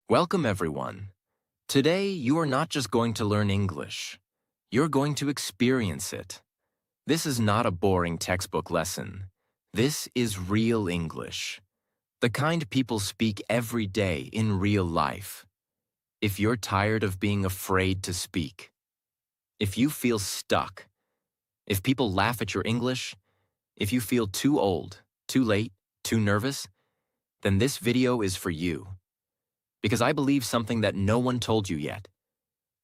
Welcome, everyone. Today, you are not just going to learn English. You're going to experience it. This is not a boring textbook lesson. This is real English. The kind people speak every day in real life. If you're tired of being afraid to speak, if you feel stuck, if people laugh at your English, if you feel too old, too late, too nervous, then this video is for you. Because I believe something that no one told you yet.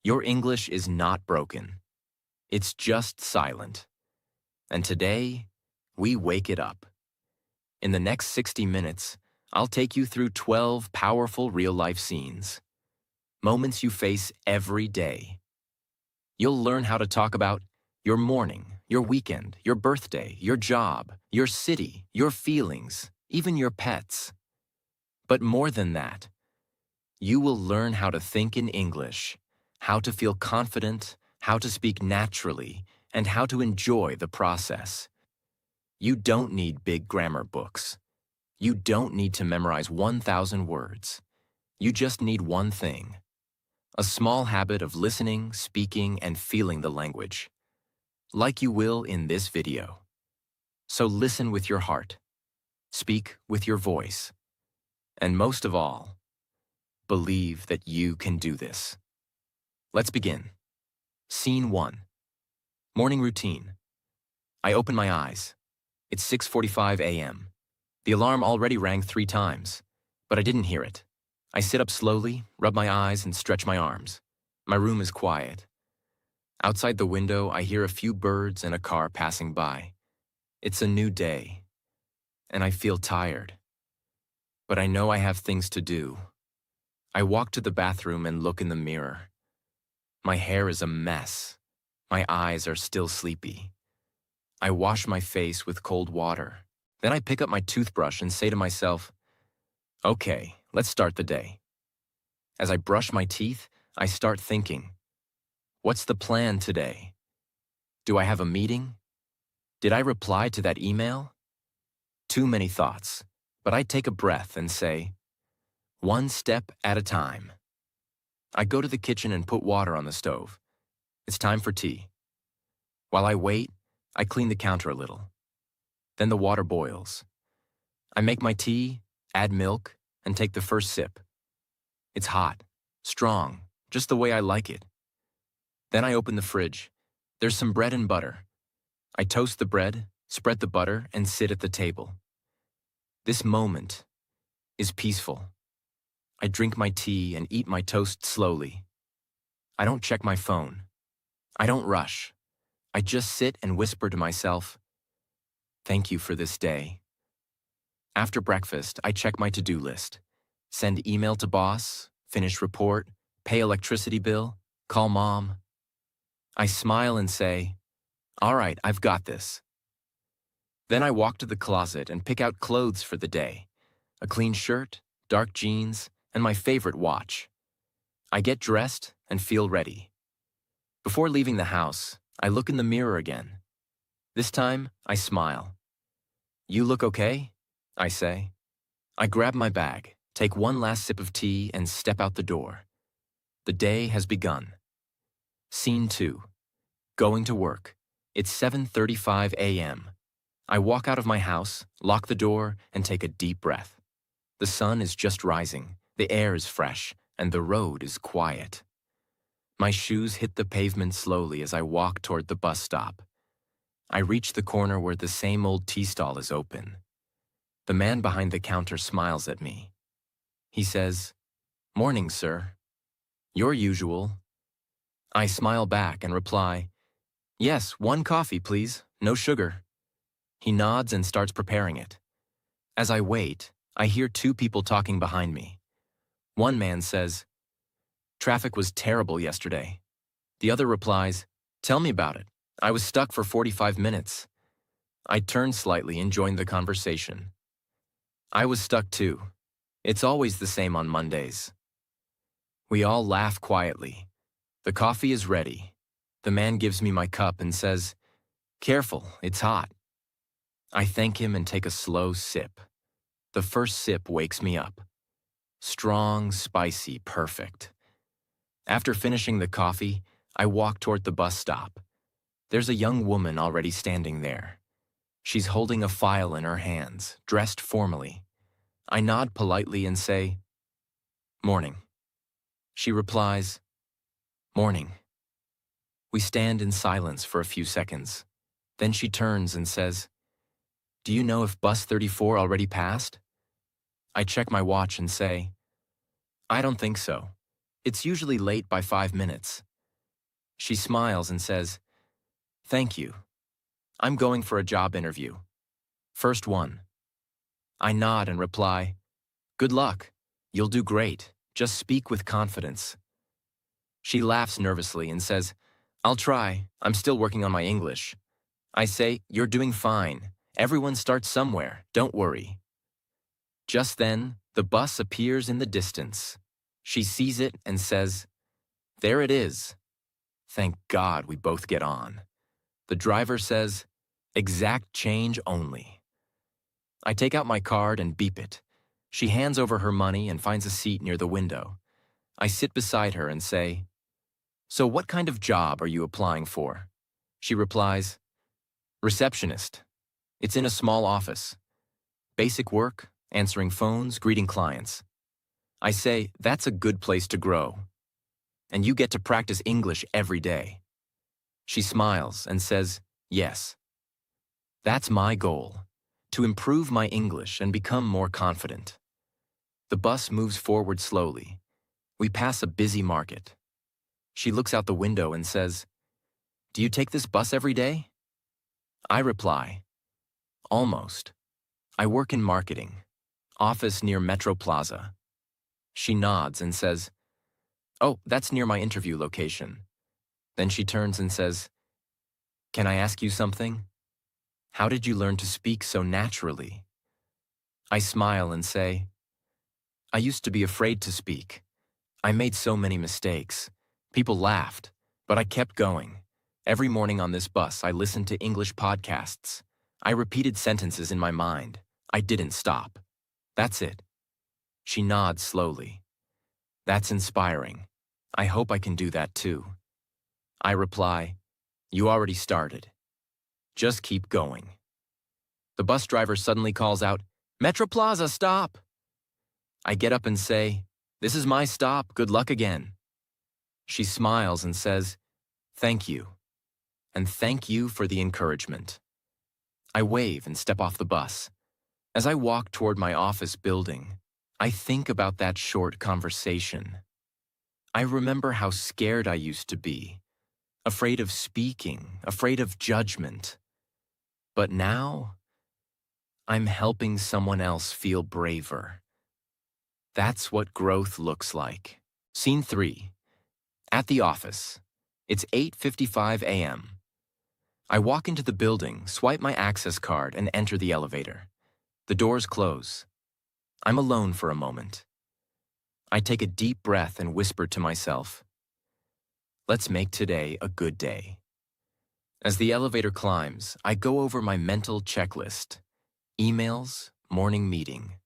Your English is not broken. It's just silent. And today, we wake it up. In the next 60 minutes, I'll take you through 12 powerful real-life scenes. Moments you face every day. You'll learn how to talk about your morning, your weekend, your birthday, your job, your city, your feelings, even your pets. But more than that, you will learn how to think in English, how to feel confident, how to speak naturally, and how to enjoy the process. You don't need big grammar books. You don't need to memorize 1,000 words. You just need one thing: a small habit of listening, speaking, and feeling the language, like you will in this video. So listen with your heart, speak with your voice, and most of all, believe that you can do this. Let's begin. Scene 1. Morning routine. I open my eyes. It's 6:45 a.m. The alarm already rang 3 times, but I didn't hear it. I sit up slowly, rub my eyes, and stretch my arms. My room is quiet. Outside the window, I hear a few birds and a car passing by. It's a new day, and I feel tired. But I know I have things to do. I walk to the bathroom and look in the mirror. My hair is a mess. My eyes are still sleepy. I wash my face with cold water. Then I pick up my toothbrush and say to myself, okay, let's start the day. As I brush my teeth, I start thinking, what's the plan today? Do I have a meeting? Did I reply to that email? Too many thoughts, but I take a breath and say, one step at a time. I go to the kitchen and put water on the stove. It's time for tea. While I wait, I clean the counter a little. Then the water boils. I make my tea, add milk, and take the first sip. It's hot, strong, just the way I like it. Then I open the fridge. There's some bread and butter. I toast the bread, spread the butter, and sit at the table. This moment is peaceful. I drink my tea and eat my toast slowly. I don't check my phone. I don't rush. I just sit and whisper to myself, thank you for this day. After breakfast, I check my to-do list. Send email to boss, finish report, pay electricity bill, call mom. I smile and say, all right, I've got this. Then I walk to the closet and pick out clothes for the day. A clean shirt, dark jeans, and my favorite watch. I get dressed and feel ready. Before leaving the house, I look in the mirror again. This time, I smile. You look okay? I say. I grab my bag, take one last sip of tea, and step out the door. The day has begun. Scene 2. Going to work. It's 7:35 a.m. I walk out of my house, lock the door, and take a deep breath. The sun is just rising. The air is fresh, and the road is quiet. My shoes hit the pavement slowly as I walk toward the bus stop. I reach the corner where the same old tea stall is open. The man behind the counter smiles at me. He says, morning, sir. Your usual. I smile back and reply, yes, 1 coffee, please, no sugar. He nods and starts preparing it. As I wait, I hear 2 people talking behind me. One man says, traffic was terrible yesterday. The other replies, tell me about it. I was stuck for 45 minutes. I turn slightly and join the conversation. I was stuck too. It's always the same on Mondays. We all laugh quietly. The coffee is ready. The man gives me my cup and says, careful, it's hot. I thank him and take a slow sip. The first sip wakes me up. Strong, spicy, perfect. After finishing the coffee, I walk toward the bus stop. There's a young woman already standing there. She's holding a file in her hands, dressed formally. I nod politely and say, "Morning." She replies, "Morning." We stand in silence for a few seconds. Then she turns and says, "Do you know if bus 34 already passed?" I check my watch and say, "I don't think so. It's usually late by 5 minutes." She smiles and says, "Thank you. I'm going for a job interview. First one." I nod and reply, "Good luck. You'll do great. Just speak with confidence." She laughs nervously and says, "I'll try. I'm still working on my English." I say, "You're doing fine. Everyone starts somewhere. Don't worry." Just then, the bus appears in the distance. She sees it and says, "There it is." Thank God we both get on. The driver says, "Exact change only." I take out my card and beep it. She hands over her money and finds a seat near the window. I sit beside her and say, "So what kind of job are you applying for?" She replies, "Receptionist. It's in a small office. Basic work, answering phones, greeting clients." I say, "That's a good place to grow. And you get to practice English every day." She smiles and says, "Yes. That's my goal, to improve my English and become more confident." The bus moves forward slowly. We pass a busy market. She looks out the window and says, "Do you take this bus every day?" I reply, "Almost. I work in marketing. Office near Metro Plaza." She nods and says, "Oh, that's near my interview location." Then she turns and says, "Can I ask you something? How did you learn to speak so naturally?" I smile and say, "I used to be afraid to speak. I made so many mistakes. People laughed, but I kept going. Every morning on this bus, I listened to English podcasts. I repeated sentences in my mind. I didn't stop. That's it." She nods slowly. "That's inspiring. I hope I can do that too." I reply, "You already started. Just keep going." The bus driver suddenly calls out, "Metro Plaza, stop!" I get up and say, "This is my stop. Good luck again." She smiles and says, "Thank you. And thank you for the encouragement." I wave and step off the bus. As I walk toward my office building, I think about that short conversation. I remember how scared I used to be, afraid of speaking, afraid of judgment. But now, I'm helping someone else feel braver. That's what growth looks like. Scene 3. At the office. It's 8:55 a.m. I walk into the building, swipe my access card, and enter the elevator. The doors close. I'm alone for a moment. I take a deep breath and whisper to myself, "Let's make today a good day." As the elevator climbs, I go over my mental checklist. Emails, morning meeting.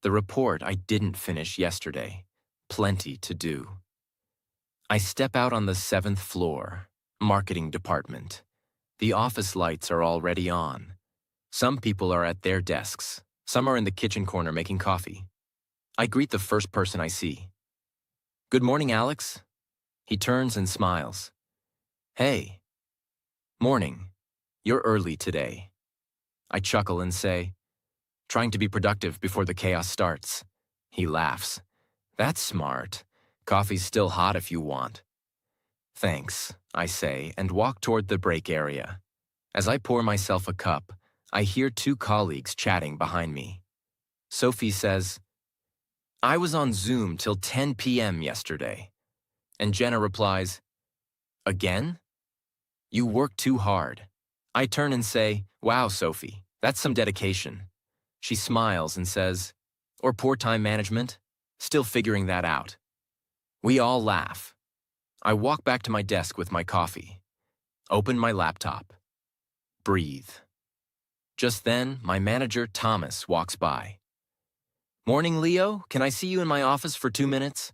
The report I didn't finish yesterday. Plenty to do. I step out on the 7th floor, marketing department. The office lights are already on. Some people are at their desks. Some are in the kitchen corner making coffee. I greet the first person I see. "Good morning, Alex." He turns and smiles. "Hey." "Morning. You're early today." I chuckle and say, "Trying to be productive before the chaos starts." He laughs. "That's smart. Coffee's still hot if you want." "Thanks," I say, and walk toward the break area. As I pour myself a cup, I hear two colleagues chatting behind me. Sophie says, "I was on Zoom till 10 p.m. yesterday." And Jenna replies, "Again? You work too hard." I turn and say, "Wow, Sophie, that's some dedication." She smiles and says, "Or poor time management? Still figuring that out." We all laugh. I walk back to my desk with my coffee. Open my laptop. Breathe. Just then, my manager, Thomas, walks by. Morning, Leo. Can I see you in my office for 2 minutes?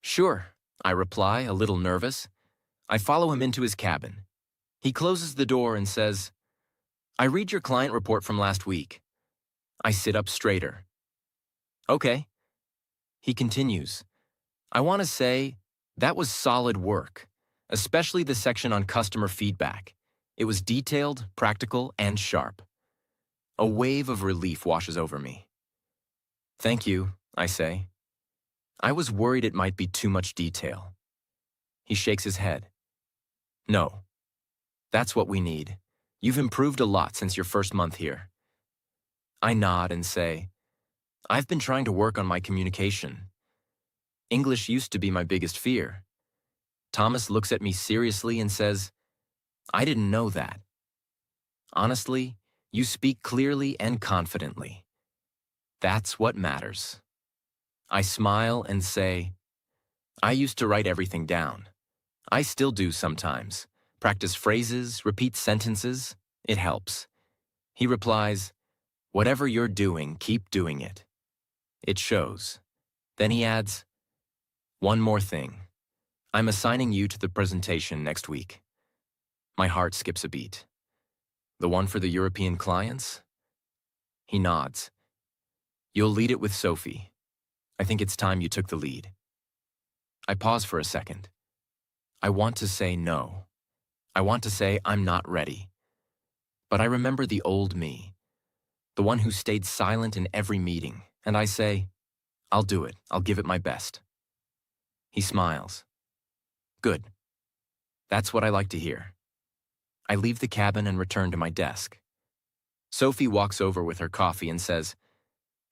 Sure, I reply, a little nervous. I follow him into his cabin. He closes the door and says, I read your client report from last week. I sit up straighter. Okay. He continues, I want to say that was solid work, especially the section on customer feedback. It was detailed, practical, and sharp. A wave of relief washes over me. Thank you, I say. I was worried it might be too much detail. He shakes his head. No. That's what we need. You've improved a lot since your first month here. I nod and say, I've been trying to work on my communication. English used to be my biggest fear. Thomas looks at me seriously and says, I didn't know that. Honestly, you speak clearly and confidently. That's what matters. I smile and say, I used to write everything down. I still do sometimes. Practice phrases, repeat sentences. It helps. He replies, whatever you're doing, keep doing it. It shows. Then he adds, one more thing. I'm assigning you to the presentation next week. My heart skips a beat. The one for the European clients? He nods. You'll lead it with Sophie. I think it's time you took the lead. I pause for a second. I want to say no. I want to say I'm not ready. But I remember the old me, the one who stayed silent in every meeting, and I say, I'll do it. I'll give it my best. He smiles. Good. That's what I like to hear. I leave the cabin and return to my desk. Sophie walks over with her coffee and says,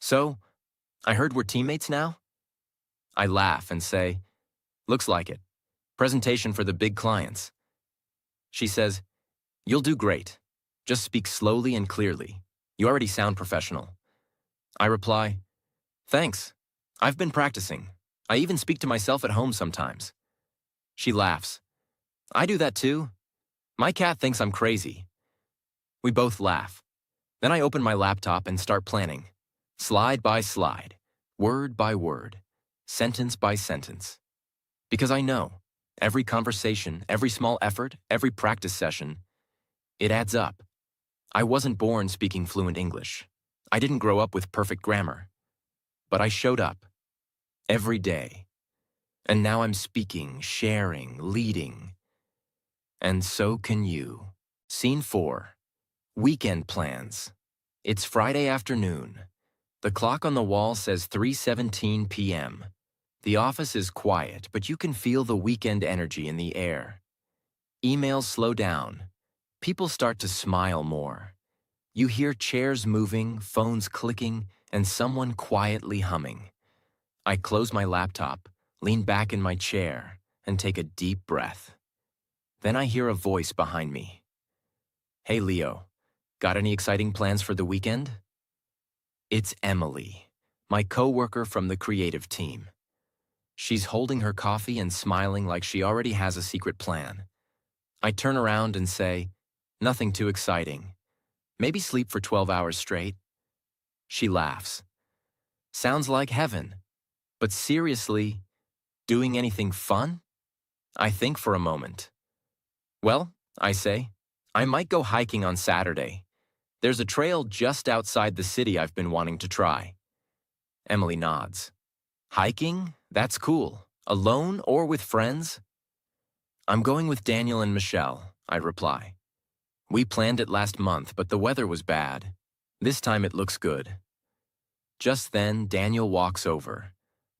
So, I heard we're teammates now? I laugh and say, looks like it. Presentation for the big clients. She says, you'll do great. Just speak slowly and clearly. You already sound professional. I reply, thanks. I've been practicing. I even speak to myself at home sometimes. She laughs. I do that too. My cat thinks I'm crazy. We both laugh. Then I open my laptop and start planning. Slide by slide, word by word, sentence by sentence. Because I know, every conversation, every small effort, every practice session, it adds up. I wasn't born speaking fluent English. I didn't grow up with perfect grammar. But I showed up. Every day. And now I'm speaking, sharing, leading. And so can you. Scene 4. Weekend plans. It's Friday afternoon. The clock on the wall says 3:17 p.m. The office is quiet, but you can feel the weekend energy in the air. Emails slow down. People start to smile more. You hear chairs moving, phones clicking, and someone quietly humming. I close my laptop, lean back in my chair, and take a deep breath. Then I hear a voice behind me. Hey, Leo, got any exciting plans for the weekend? It's Emily, my coworker from the creative team. She's holding her coffee and smiling like she already has a secret plan. I turn around and say, nothing too exciting. Maybe sleep for 12 hours straight. She laughs. Sounds like heaven. But seriously, doing anything fun? I think for a moment. Well, I say, I might go hiking on Saturday. There's a trail just outside the city I've been wanting to try. Emily nods. Hiking? That's cool. Alone or with friends? I'm going with Daniel and Michelle, I reply. We planned it last month, but the weather was bad. This time it looks good. Just then, Daniel walks over.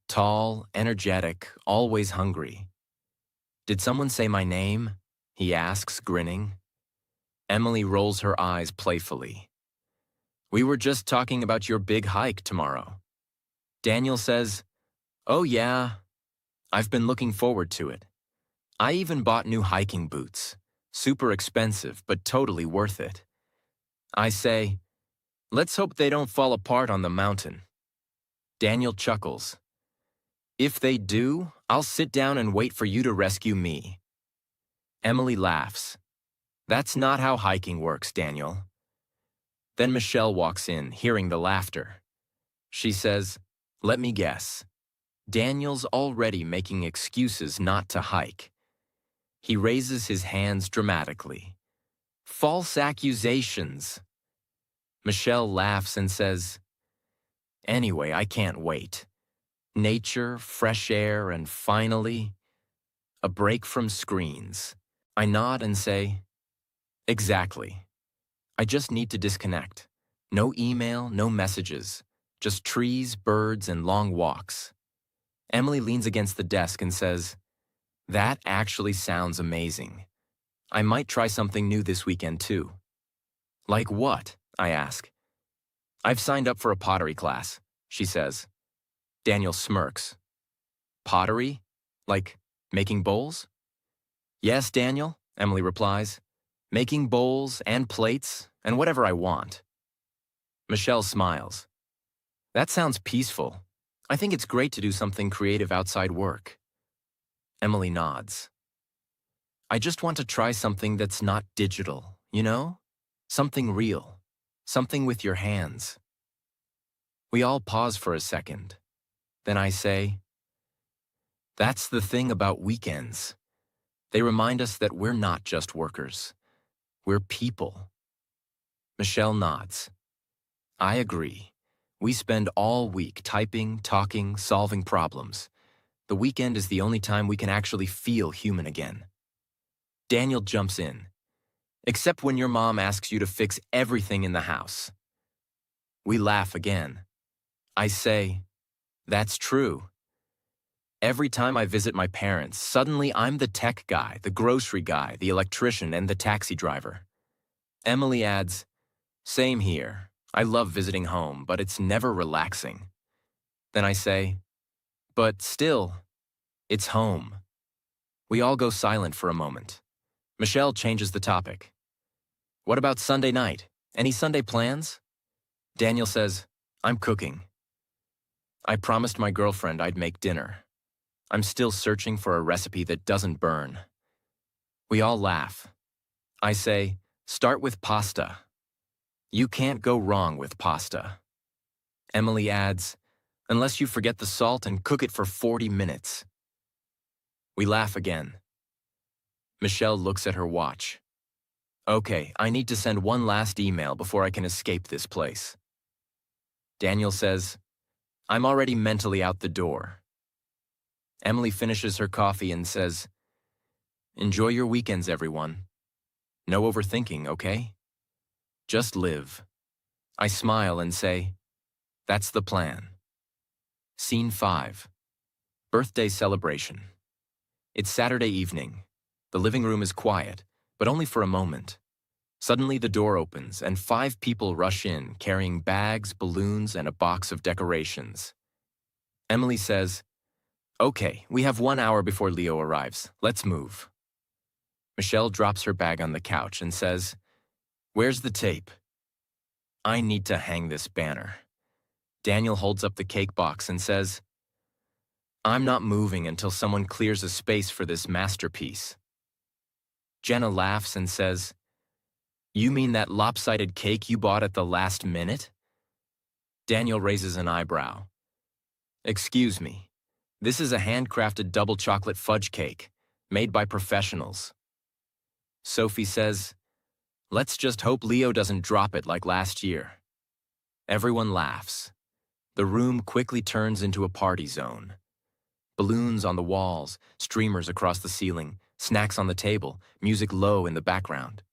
Tall, energetic, always hungry. Did someone say my name? He asks, grinning. Emily rolls her eyes playfully. We were just talking about your big hike tomorrow. Daniel says, oh yeah, I've been looking forward to it. I even bought new hiking boots. Super expensive, but totally worth it. I say, let's hope they don't fall apart on the mountain. Daniel chuckles. If they do, I'll sit down and wait for you to rescue me. Emily laughs. That's not how hiking works, Daniel. Then Michelle walks in, hearing the laughter. She says, "Let me guess. Daniel's already making excuses not to hike." He raises his hands dramatically. "False accusations." Michelle laughs and says, "Anyway, I can't wait. Nature, fresh air, and finally, a break from screens." I nod and say, "Exactly. I just need to disconnect. No email, no messages, just trees, birds, and long walks." Emily leans against the desk and says, "That actually sounds amazing. I might try something new this weekend too." "Like what?" I ask. "I've signed up for a pottery class," she says. Daniel smirks. "Pottery? Like making bowls?" "Yes, Daniel," Emily replies. "Making bowls and plates and whatever I want." Michelle smiles. "That sounds peaceful. I think it's great to do something creative outside work." Emily nods. "I just want to try something that's not digital, you know? Something real. Something with your hands." We all pause for a second. Then I say, "That's the thing about weekends. They remind us that we're not just workers. We're people." Michelle nods. "I agree. We spend all week typing, talking, solving problems. The weekend is the only time we can actually feel human again." Daniel jumps in. "Except when your mom asks you to fix everything in the house." We laugh again. I say, "That's true. Every time I visit my parents, suddenly I'm the tech guy, the grocery guy, the electrician, and the taxi driver." Emily adds, "Same here. I love visiting home, but it's never relaxing." Then I say, "But still, it's home." We all go silent for a moment. Michelle changes the topic. "What about Sunday night? Any Sunday plans?" Daniel says, "I'm cooking. I promised my girlfriend I'd make dinner. I'm still searching for a recipe that doesn't burn." We all laugh. I say, "Start with pasta. You can't go wrong with pasta." Emily adds, "Unless you forget the salt and cook it for 40 minutes. We laugh again. Michelle looks at her watch. "Okay, I need to send one last email before I can escape this place." Daniel says, "I'm already mentally out the door." Emily finishes her coffee and says, "Enjoy your weekends, everyone. No overthinking, okay? Just live." I smile and say, "That's the plan." Scene 5. Birthday celebration. It's Saturday evening. The living room is quiet, but only for a moment. Suddenly the door opens and 5 people rush in carrying bags, balloons, and a box of decorations. Emily says, "Okay, we have 1 hour before Leo arrives. Let's move." Michelle drops her bag on the couch and says, "Where's the tape?" "I need to hang this banner." Daniel holds up the cake box and says, "I'm not moving until someone clears a space for this masterpiece." Jenna laughs and says, "You mean that lopsided cake you bought at the last minute?" Daniel raises an eyebrow. "Excuse me. This is a handcrafted double chocolate fudge cake, made by professionals." Sophie says, "Let's just hope Leo doesn't drop it like last year." Everyone laughs. The room quickly turns into a party zone. Balloons on the walls, streamers across the ceiling, snacks on the table, music low in the background.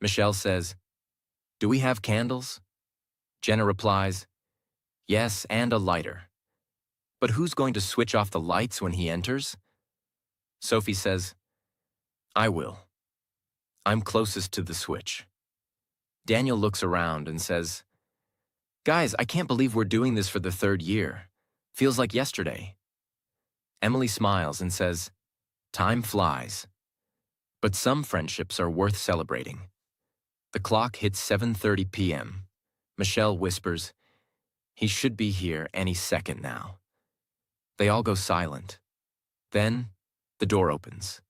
Michelle says, "Do we have candles?" Jenna replies, "Yes, and a lighter." "But who's going to switch off the lights when he enters?" Sophie says, "I will. I'm closest to the switch." Daniel looks around and says, "Guys, I can't believe we're doing this for the 3rd year. Feels like yesterday." Emily smiles and says, "Time flies. But some friendships are worth celebrating." The clock hits 7:30 p.m. Michelle whispers, "He should be here any second now." They all go silent. Then, the door opens.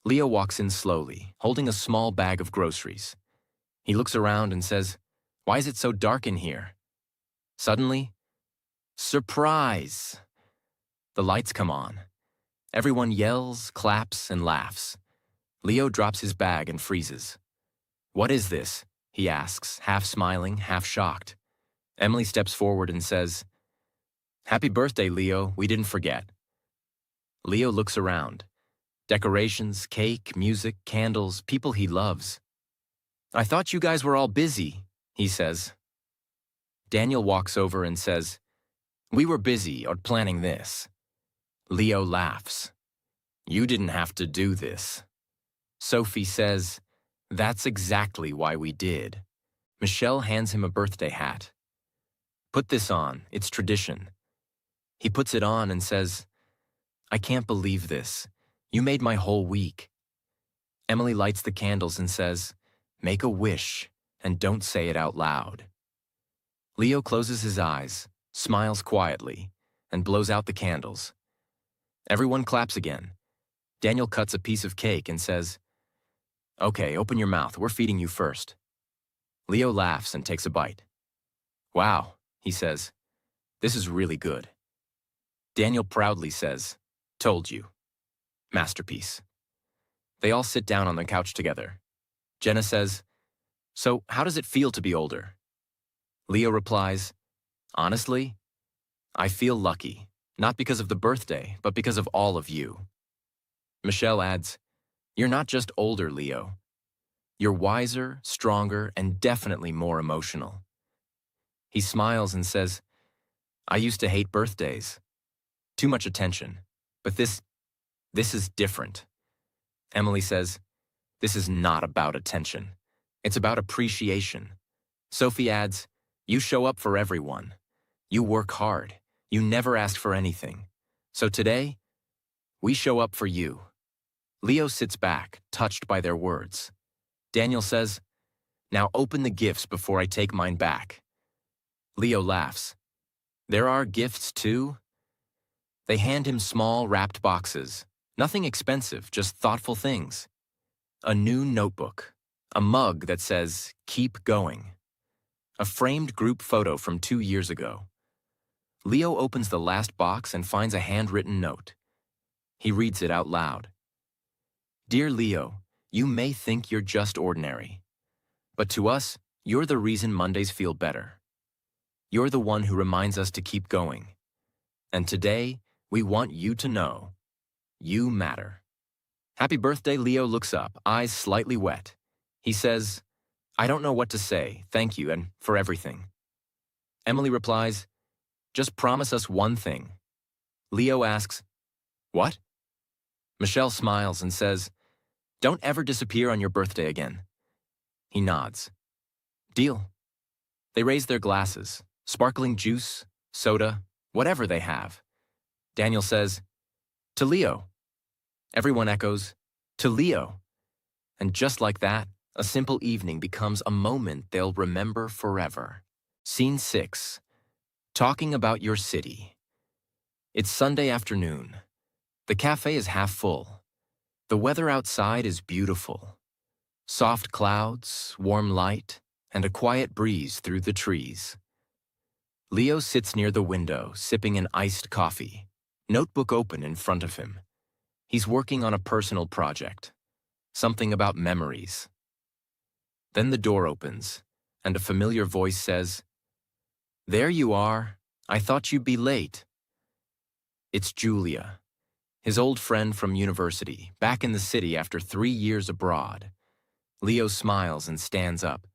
Leo walks in slowly, holding a small bag of groceries. He looks around and says, "Why is it so dark in here?" Suddenly, Surprise! The lights come on. Everyone yells, claps, and laughs. Leo drops his bag and freezes. "What is this?" he asks, half smiling, half shocked. Emily steps forward and says, "Happy birthday, Leo. We didn't forget." Leo looks around. Decorations, cake, music, candles, people he loves. "I thought you guys were all busy," he says. Daniel walks over and says, "We were busy or planning this." Leo laughs. "You didn't have to do this." Sophie says, "That's exactly why we did." Michelle hands him a birthday hat. "Put this on, it's tradition." He puts it on and says, "I can't believe this. You made my whole week." Emily lights the candles and says, "Make a wish, and don't say it out loud." Leo closes his eyes, smiles quietly, and blows out the candles. Everyone claps again. Daniel cuts a piece of cake and says, "Okay, open your mouth, we're feeding you first." Leo laughs and takes a bite. "Wow," he says, "this is really good." Daniel proudly says, "Told you." Masterpiece. They all sit down on the couch together. Jenna says, "So, how does it feel to be older?" Leo replies, "Honestly, I feel lucky, not because of the birthday, but because of all of you." Michelle adds, "You're not just older, Leo. You're wiser, stronger, and definitely more emotional." He smiles and says, "I used to hate birthdays. Too much attention. But this is different." Emily says, "This is not about attention. It's about appreciation." Sophie adds, "You show up for everyone. You work hard. You never ask for anything. So today, we show up for you." Leo sits back, touched by their words. Daniel says, "Now open the gifts before I take mine back." Leo laughs. "There are gifts too?" They hand him small, wrapped boxes. Nothing expensive, just thoughtful things. A new notebook. A mug that says, "Keep going." A framed group photo from 2 years ago. Leo opens the last box and finds a handwritten note. He reads it out loud. "Dear Leo, you may think you're just ordinary. But to us, you're the reason Mondays feel better. You're the one who reminds us to keep going. And today, we want you to know, you matter." Happy birthday, Leo looks up, eyes slightly wet. He says, "I don't know what to say, thank you, and for everything." Emily replies, "Just promise us one thing." Leo asks, "What?" Michelle smiles and says, "Don't ever disappear on your birthday again." He nods. "Deal." They raise their glasses, sparkling juice, soda, whatever they have. Daniel says, "To Leo." Everyone echoes, "To Leo." And just like that, a simple evening becomes a moment they'll remember forever. Scene 6. Talking about your city. It's Sunday afternoon. The cafe is half full. The weather outside is beautiful. Soft clouds, warm light, and a quiet breeze through the trees. Leo sits near the window, sipping an iced coffee, notebook open in front of him. He's working on a personal project, something about memories. Then the door opens, and a familiar voice says, "There you are. I thought you'd be late." It's Julia, his old friend from university, back in the city after 3 years abroad. Leo smiles and stands up.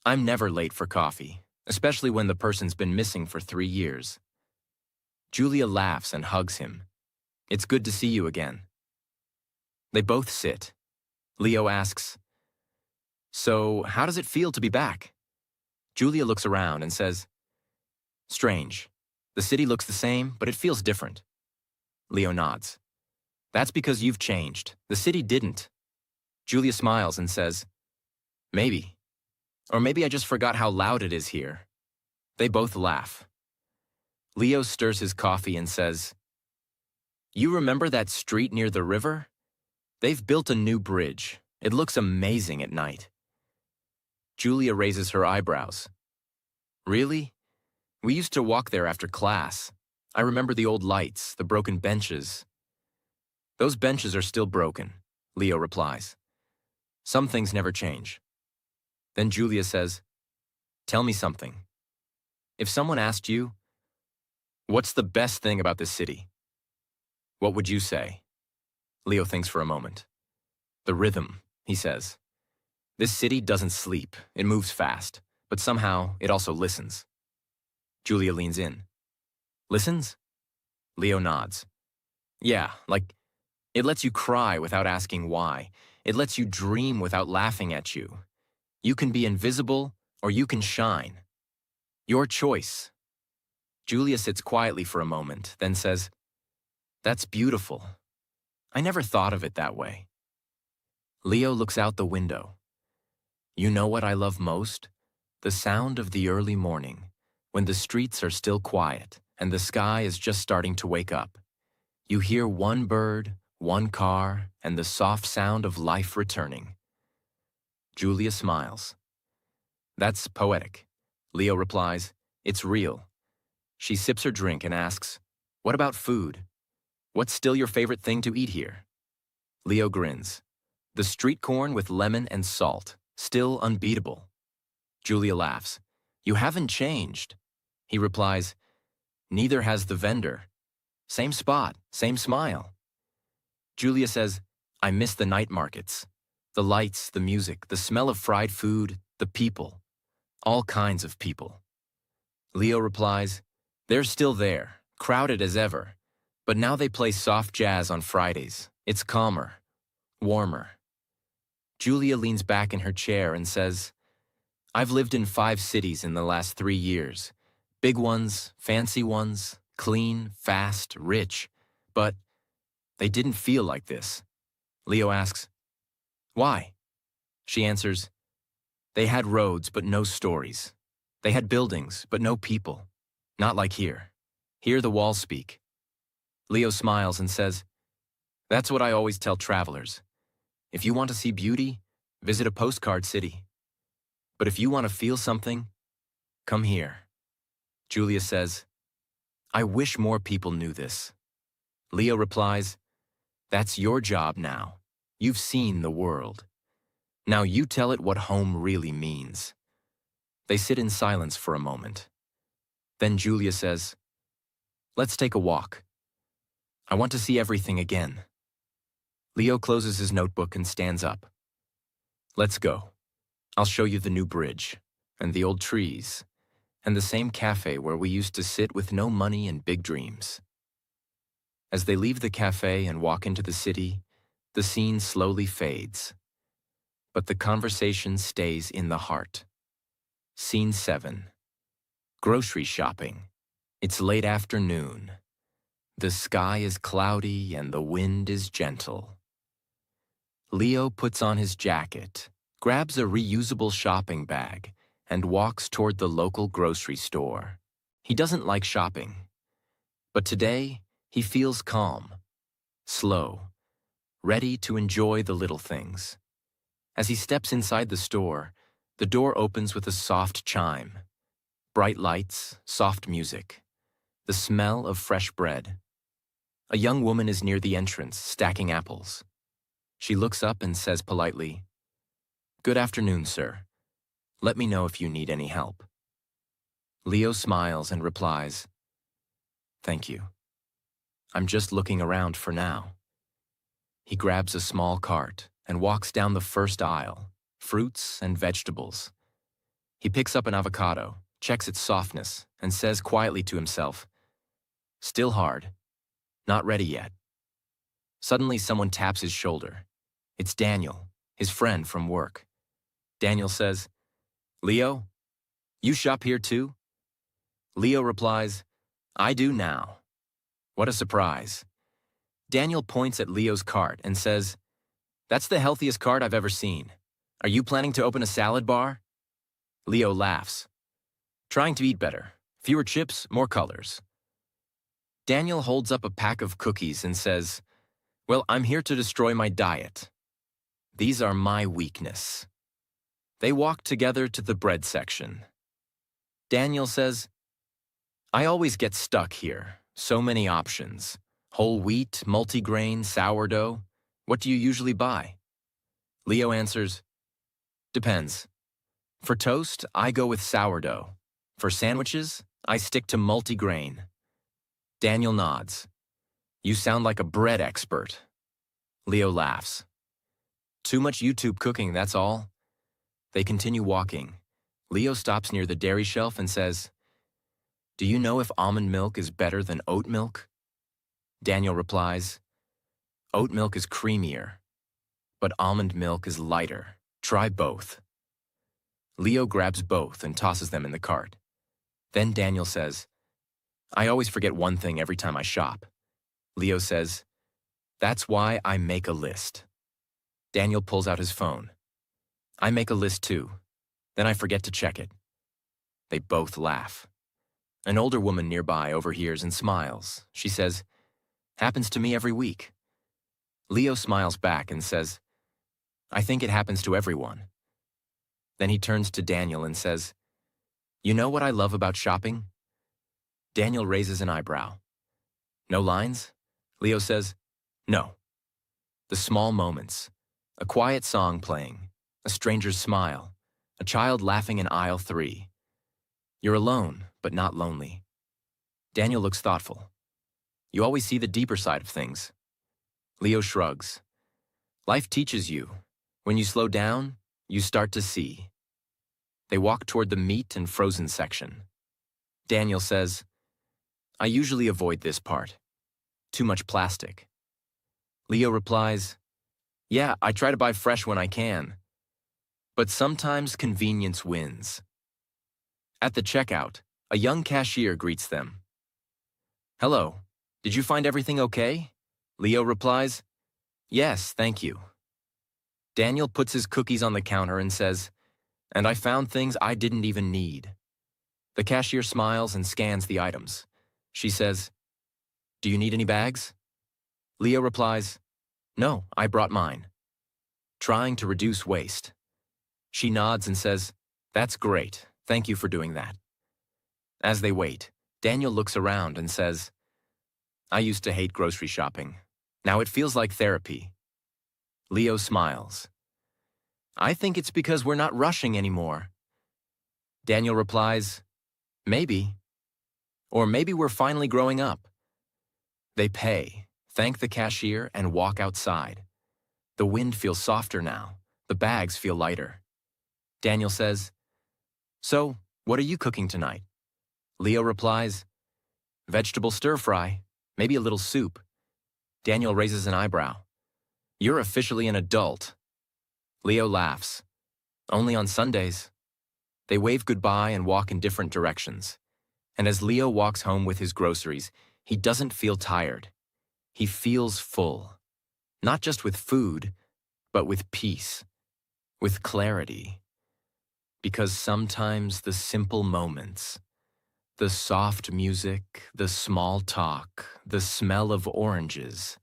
"I'm never late for coffee, especially when the person's been missing for 3 years." Julia laughs and hugs him. "It's good to see you again." They both sit. Leo asks, "So, how does it feel to be back?" Julia looks around and says, "Strange. The city looks the same, but it feels different." Leo nods. "That's because you've changed. The city didn't." Julia smiles and says, "Maybe. Or maybe I just forgot how loud it is here." They both laugh. Leo stirs his coffee and says, "You remember that street near the river? They've built a new bridge. It looks amazing at night." Julia raises her eyebrows. "Really? We used to walk there after class. I remember the old lights, the broken benches. Those benches are still broken, Leo replies. Some things never change. Then Julia says, tell me something. If someone asked you, what's the best thing about this city? What would you say? Leo thinks for a moment. The rhythm, he says. This city doesn't sleep, it moves fast, but somehow it also listens. Julia leans in. Listens? Leo nods. Yeah, like, it lets you cry without asking why. It lets you dream without laughing at you. You can be invisible or you can shine. Your choice. Julia sits quietly for a moment, then says, that's beautiful. I never thought of it that way. Leo looks out the window. You know what I love most? The sound of the early morning, when the streets are still quiet and the sky is just starting to wake up. You hear one bird, one car, and the soft sound of life returning. Julia smiles. That's poetic. Leo replies, it's real. She sips her drink and asks, what about food? What's still your favorite thing to eat here? Leo grins. The street corn with lemon and salt, still unbeatable. Julia laughs. You haven't changed. He replies, neither has the vendor. Same spot, same smile. Julia says, I miss the night markets. The lights, the music, the smell of fried food, the people. All kinds of people. Leo replies, they're still there, crowded as ever. But now they play soft jazz on Fridays. It's calmer, warmer. Julia leans back in her chair and says, I've lived in 5 cities in the last 3 years. Big ones, fancy ones, clean, fast, rich. But they didn't feel like this. Leo asks, why? She answers, they had roads but no stories. They had buildings but no people. Not like here. Here the walls speak. Leo smiles and says, that's what I always tell travelers. If you want to see beauty, visit a postcard city. But if you want to feel something, come here. Julia says, I wish more people knew this. Leo replies, that's your job now. You've seen the world. Now you tell it what home really means. They sit in silence for a moment. Then Julia says, let's take a walk. I want to see everything again. Leo closes his notebook and stands up. Let's go. I'll show you the new bridge, and the old trees, and the same cafe where we used to sit with no money and big dreams. As they leave the cafe and walk into the city, the scene slowly fades. But the conversation stays in the heart. Scene 7. Grocery shopping. It's late afternoon. The sky is cloudy and the wind is gentle. Leo puts on his jacket, grabs a reusable shopping bag, and walks toward the local grocery store. He doesn't like shopping. But today, he feels calm, slow, ready to enjoy the little things. As he steps inside the store, the door opens with a soft chime. Bright lights, soft music, the smell of fresh bread. A young woman is near the entrance, stacking apples. She looks up and says politely, "Good afternoon, sir. Let me know if you need any help." Leo smiles and replies, "Thank you. I'm just looking around for now." He grabs a small cart and walks down the first aisle, fruits and vegetables. He picks up an avocado, checks its softness, and says quietly to himself, "Still hard. Not ready yet." Suddenly someone taps his shoulder. It's Daniel, his friend from work. Daniel says, "Leo, you shop here too?" Leo replies, "I do now." What a surprise. Daniel points at Leo's cart and says, "That's the healthiest cart I've ever seen. Are you planning to open a salad bar?" Leo laughs. "Trying to eat better. Fewer chips, more colors." Daniel holds up a pack of cookies and says, "Well, I'm here to destroy my diet. These are my weakness." They walk together to the bread section. Daniel says, I always get stuck here. So many options. Whole wheat, multigrain, sourdough. What do you usually buy? Leo answers, depends. For toast, I go with sourdough. For sandwiches, I stick to multigrain. Daniel nods. You sound like a bread expert. Leo laughs. Too much YouTube cooking, that's all. They continue walking. Leo stops near the dairy shelf and says, do you know if almond milk is better than oat milk? Daniel replies, oat milk is creamier, but almond milk is lighter. Try both. Leo grabs both and tosses them in the cart. Then Daniel says, I always forget one thing every time I shop. Leo says, that's why I make a list. Daniel pulls out his phone. I make a list too. Then I forget to check it. They both laugh. An older woman nearby overhears and smiles. She says, happens to me every week. Leo smiles back and says, I think it happens to everyone. Then he turns to Daniel and says, you know what I love about shopping? Daniel raises an eyebrow. No lines? Leo says, no. The small moments. A quiet song playing. A stranger's smile. A child laughing in aisle 3. You're alone, but not lonely. Daniel looks thoughtful. You always see the deeper side of things. Leo shrugs. Life teaches you. When you slow down, you start to see. They walk toward the meat and frozen section. Daniel says, I usually avoid this part. Too much plastic. Leo replies, yeah, I try to buy fresh when I can. But sometimes convenience wins. At the checkout, a young cashier greets them. Hello, did you find everything okay? Leo replies, yes, thank you. Daniel puts his cookies on the counter and says, and I found things I didn't even need. The cashier smiles and scans the items. She says, do you need any bags? Leo replies, no, I brought mine. Trying to reduce waste. She nods and says, that's great. Thank you for doing that. As they wait, Daniel looks around and says, I used to hate grocery shopping. Now it feels like therapy. Leo smiles. I think it's because we're not rushing anymore. Daniel replies, maybe. Or maybe we're finally growing up. They pay, thank the cashier, and walk outside. The wind feels softer now. The bags feel lighter. Daniel says, so, what are you cooking tonight? Leo replies, vegetable stir-fry, maybe a little soup. Daniel raises an eyebrow. You're officially an adult. Leo laughs. Only on Sundays. They wave goodbye and walk in different directions. And as Leo walks home with his groceries, he doesn't feel tired. He feels full. Not just with food, but with peace. With clarity. Because sometimes the simple moments, the soft music, the small talk, the smell of oranges,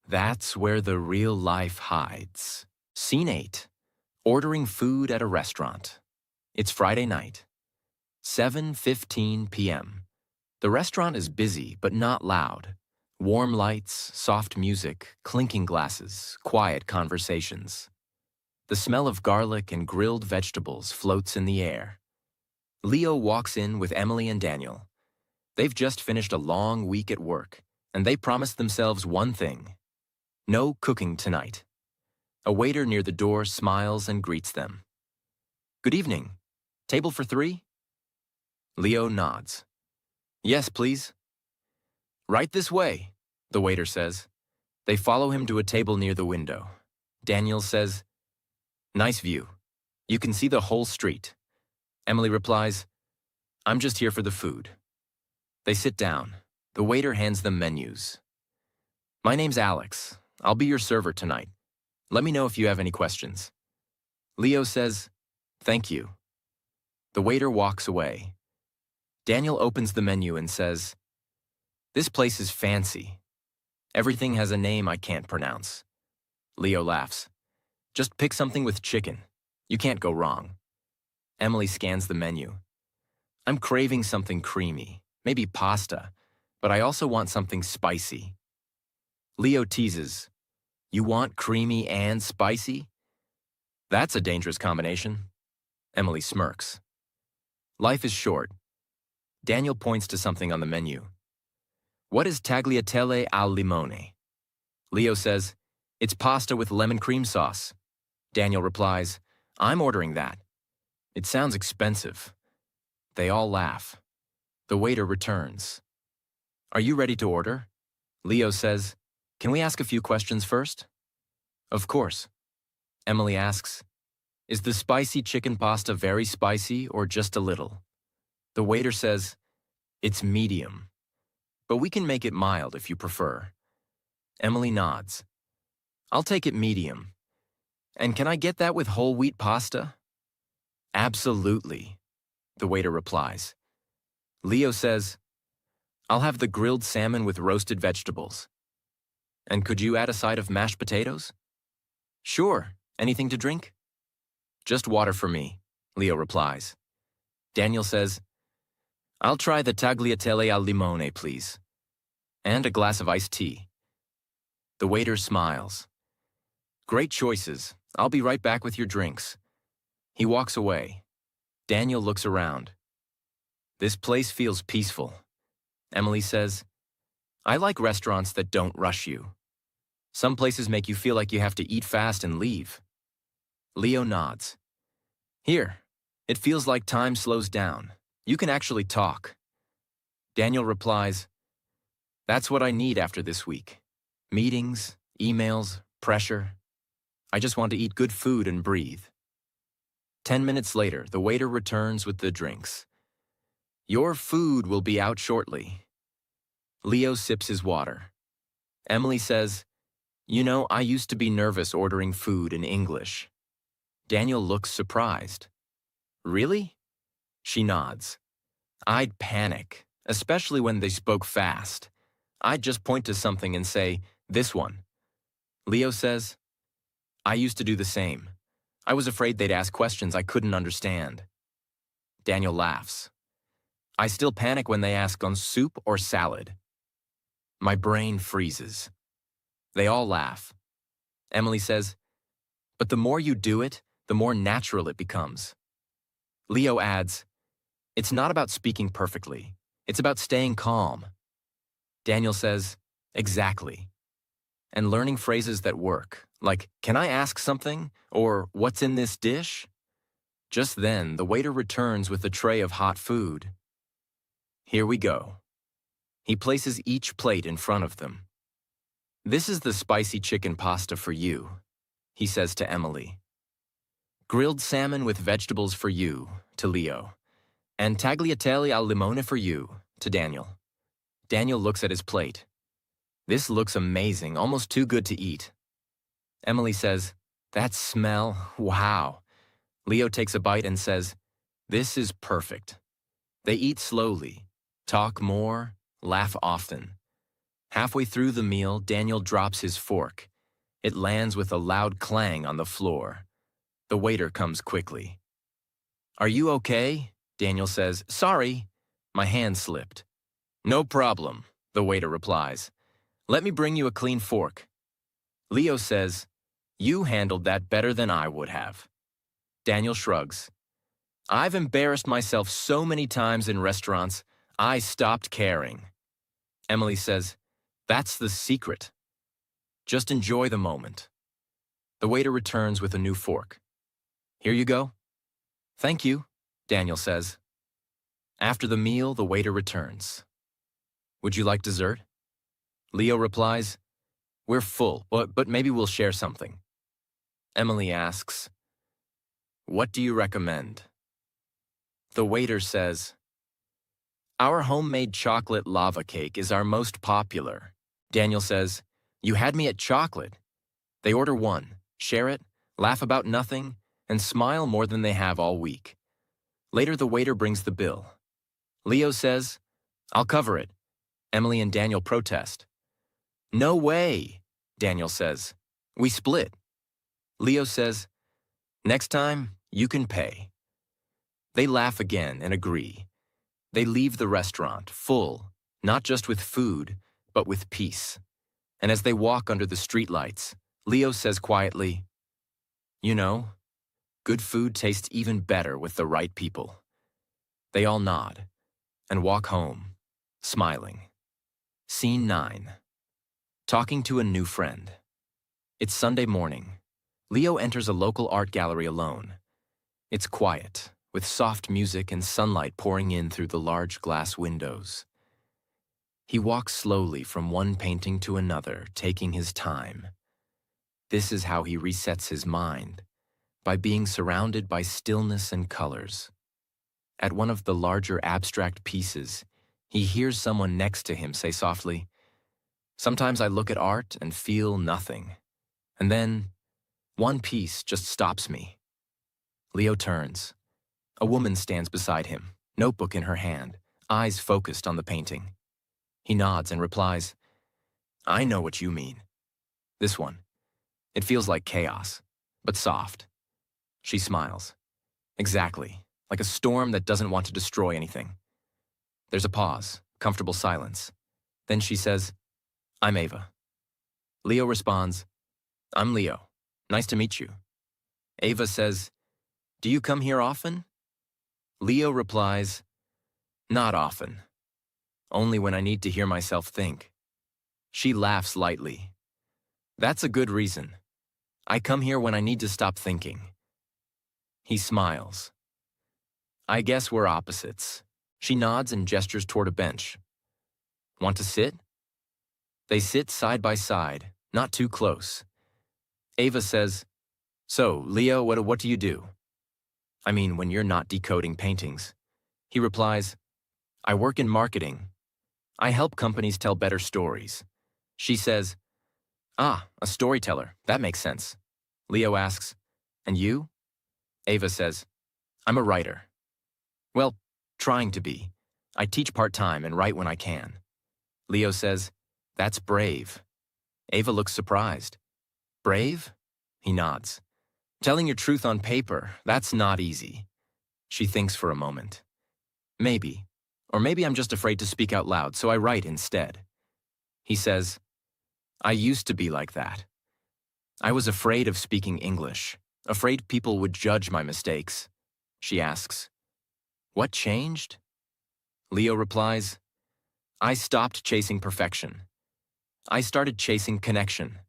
that's where the real life hides. Scene 8. Ordering food at a restaurant. It's Friday night. 7:15 p.m. The restaurant is busy, but not loud. Warm lights, soft music, clinking glasses, quiet conversations. The smell of garlic and grilled vegetables floats in the air. Leo walks in with Emily and Daniel. They've just finished a long week at work, and they promised themselves one thing. No cooking tonight. A waiter near the door smiles and greets them. Good evening. Table for 3? Leo nods. Yes, please. Right this way, the waiter says. They follow him to a table near the window. Daniel says, nice view. You can see the whole street. Emily replies, I'm just here for the food. They sit down. The waiter hands them menus. My name's Alex. I'll be your server tonight. Let me know if you have any questions. Leo says, thank you. The waiter walks away. Daniel opens the menu and says, this place is fancy. Everything has a name I can't pronounce. Leo laughs. Just pick something with chicken. You can't go wrong. Emily scans the menu. I'm craving something creamy, maybe pasta, but I also want something spicy. Leo teases, you want creamy and spicy? That's a dangerous combination. Emily smirks. Life is short. Daniel points to something on the menu. What is tagliatelle al limone? Leo says, it's pasta with lemon cream sauce. Daniel replies, I'm ordering that. It sounds expensive. They all laugh. The waiter returns. Are you ready to order? Leo says, can we ask a few questions first? Of course. Emily asks, is the spicy chicken pasta very spicy or just a little? The waiter says, it's medium, but we can make it mild if you prefer. Emily nods. I'll take it medium. And can I get that with whole wheat pasta? Absolutely, the waiter replies. Leo says, I'll have the grilled salmon with roasted vegetables. And could you add a side of mashed potatoes? Sure. Anything to drink? Just water for me, Leo replies. Daniel says, I'll try the tagliatelle al limone, please. And a glass of iced tea. The waiter smiles. Great choices. I'll be right back with your drinks. He walks away. Daniel looks around. This place feels peaceful. Emily says, I like restaurants that don't rush you. Some places make you feel like you have to eat fast and leave. Leo nods. Here, it feels like time slows down. You can actually talk. Daniel replies, that's what I need after this week. Meetings, emails, pressure. I just want to eat good food and breathe. 10 minutes later, the waiter returns with the drinks. Your food will be out shortly. Leo sips his water. Emily says, you know, I used to be nervous ordering food in English. Daniel looks surprised. Really? She nods. I'd panic, especially when they spoke fast. I'd just point to something and say, this one. Leo says, I used to do the same. I was afraid they'd ask questions I couldn't understand. Daniel laughs. I still panic when they ask on soup or salad. My brain freezes. They all laugh. Emily says, but the more you do it, the more natural it becomes. Leo adds, it's not about speaking perfectly. It's about staying calm. Daniel says, exactly. And learning phrases that work, like, can I ask something? Or, what's in this dish? Just then, the waiter returns with a tray of hot food. Here we go. He places each plate in front of them. This is the spicy chicken pasta for you, he says to Emily. Grilled salmon with vegetables for you, to Leo. And tagliatelle al limone for you, to Daniel. Daniel looks at his plate. This looks amazing, almost too good to eat. Emily says, that smell, wow. Leo takes a bite and says, this is perfect. They eat slowly, talk more, laugh often. Halfway through the meal, Daniel drops his fork. It lands with a loud clang on the floor. The waiter comes quickly. Are you okay? Daniel says, sorry, my hand slipped. No problem, the waiter replies. Let me bring you a clean fork. Leo says, you handled that better than I would have. Daniel shrugs. I've embarrassed myself so many times in restaurants, I stopped caring. Emily says, that's the secret. Just enjoy the moment. The waiter returns with a new fork. Here you go. Thank you, Daniel says. After the meal, the waiter returns. Would you like dessert? Leo replies, we're full, but maybe we'll share something. Emily asks, what do you recommend? The waiter says, our homemade chocolate lava cake is our most popular. Daniel says, you had me at chocolate. They order one, share it, laugh about nothing, and smile more than they have all week. Later, the waiter brings the bill. Leo says, I'll cover it. Emily and Daniel protest. No way, Daniel says. We split. Leo says, next time, you can pay. They laugh again and agree. They leave the restaurant full, not just with food, but with peace. And as they walk under the streetlights, Leo says quietly, "You know, good food tastes even better with the right people." They all nod and walk home, smiling. Scene 9. Talking to a new friend. It's Sunday morning. Leo enters a local art gallery alone. It's quiet, with soft music and sunlight pouring in through the large glass windows. He walks slowly from one painting to another, taking his time. This is how he resets his mind, by being surrounded by stillness and colors. At one of the larger abstract pieces, he hears someone next to him say softly, "Sometimes I look at art and feel nothing. And then, one piece just stops me." Leo turns. A woman stands beside him, notebook in her hand, eyes focused on the painting. He nods and replies, "I know what you mean. This one. It feels like chaos, but soft." She smiles. "Exactly, like a storm that doesn't want to destroy anything." There's a pause, comfortable silence. Then she says, "I'm Ava." Leo responds, "I'm Leo. Nice to meet you." Ava says, "Do you come here often?" Leo replies, "Not often. Only when I need to hear myself think." She laughs lightly. "That's a good reason. I come here when I need to stop thinking." He smiles. "I guess we're opposites." She nods and gestures toward a bench. "Want to sit?" They sit side by side, not too close. Ava says, "So, Leo, what do you do?" "I mean, when you're not decoding paintings." He replies, "I work in marketing. I help companies tell better stories." She says, "Ah, a storyteller. That makes sense." Leo asks, "And you?" Ava says, "I'm a writer." "Well, trying to be. I teach part-time and write when I can." Leo says, "That's brave." Ava looks surprised. "Brave?" He nods. "Telling your truth on paper, that's not easy." She thinks for a moment. "Maybe. Or maybe I'm just afraid to speak out loud, so I write instead." He says, "I used to be like that. I was afraid of speaking English, afraid people would judge my mistakes." She asks, "What changed?" Leo replies, "I stopped chasing perfection. I started chasing connection."